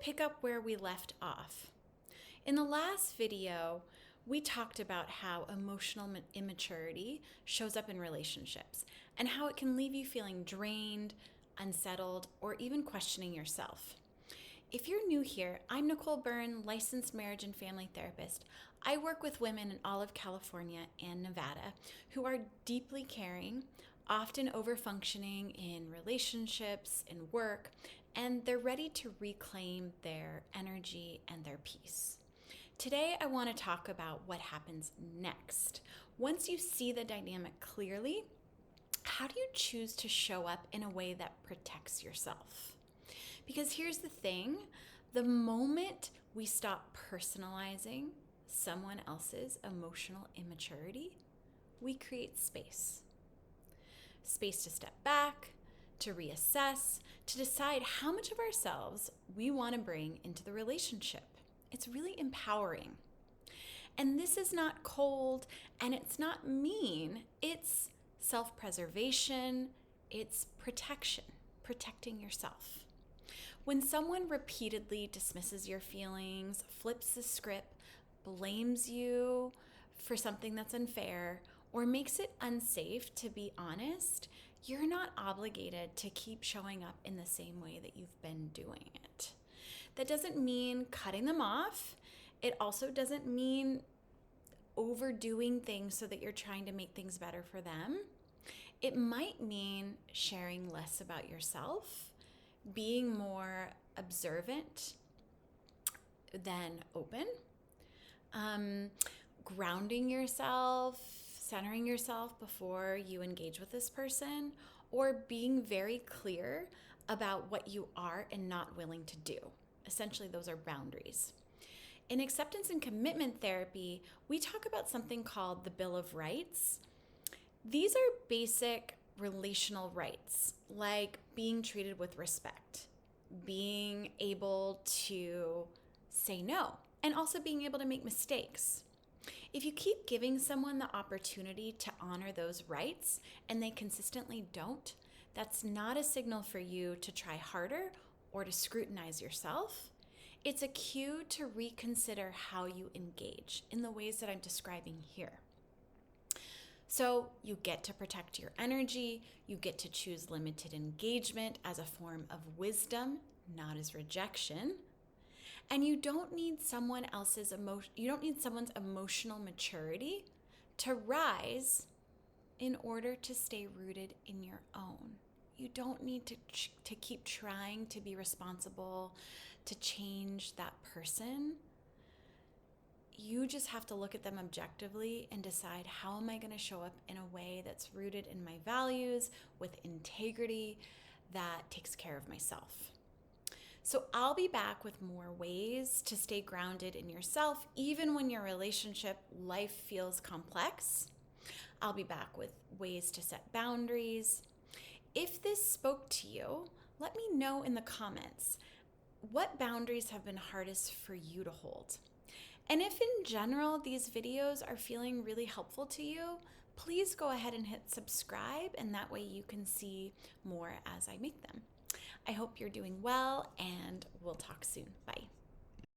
pick up where we left off. In the last video, we talked about how emotional immaturity shows up in relationships and how it can leave you feeling drained, unsettled, or even questioning yourself. If you're new here, I'm Nicole Byrne, licensed marriage and family therapist. I work with women in all of California and Nevada who are deeply caring, often overfunctioning in relationships, in work, and they're ready to reclaim their energy and their peace. Today, I want to talk about what happens next. Once you see the dynamic clearly, how do you choose to show up in a way that protects yourself? Because here's the thing, the moment we stop personalizing someone else's emotional immaturity, we create space. Space to step back, to reassess, to decide how much of ourselves we want to bring into the relationship. It's really empowering. And this is not cold and it's not mean. It's self-preservation, it's protection, protecting yourself. When someone repeatedly dismisses your feelings, flips the script, blames you for something that's unfair, or makes it unsafe to be honest, you're not obligated to keep showing up in the same way that you've been doing it. That doesn't mean cutting them off. It also doesn't mean overdoing things so that you're trying to make things better for them. It might mean sharing less about yourself, being more observant than open, grounding yourself, centering yourself before you engage with this person, or being very clear about what you are and not willing to do. Essentially, those are boundaries. In acceptance and commitment therapy, we talk about something called the Bill of Rights. These are basic relational rights, like being treated with respect, being able to say no, and also being able to make mistakes. If you keep giving someone the opportunity to honor those rights and they consistently don't, that's not a signal for you to try harder or to scrutinize yourself. It's a cue to reconsider how you engage in the ways that I'm describing here. So you get to protect your energy, you get to choose limited engagement as a form of wisdom, not as rejection. And you don't need someone's emotional maturity to rise in order to stay rooted in your own. You don't need to keep trying to be responsible, to change that person. You just have to look at them objectively and decide, how am I going to show up in a way that's rooted in my values, with integrity, that takes care of myself. So I'll be back with more ways to stay grounded in yourself, even when your relationship life feels complex. I'll be back with ways to set boundaries. If this spoke to you, let me know in the comments what boundaries have been hardest for you to hold. And if in general these videos are feeling really helpful to you, please go ahead and hit subscribe, and that way you can see more as I make them. I hope you're doing well, and we'll talk soon. Bye.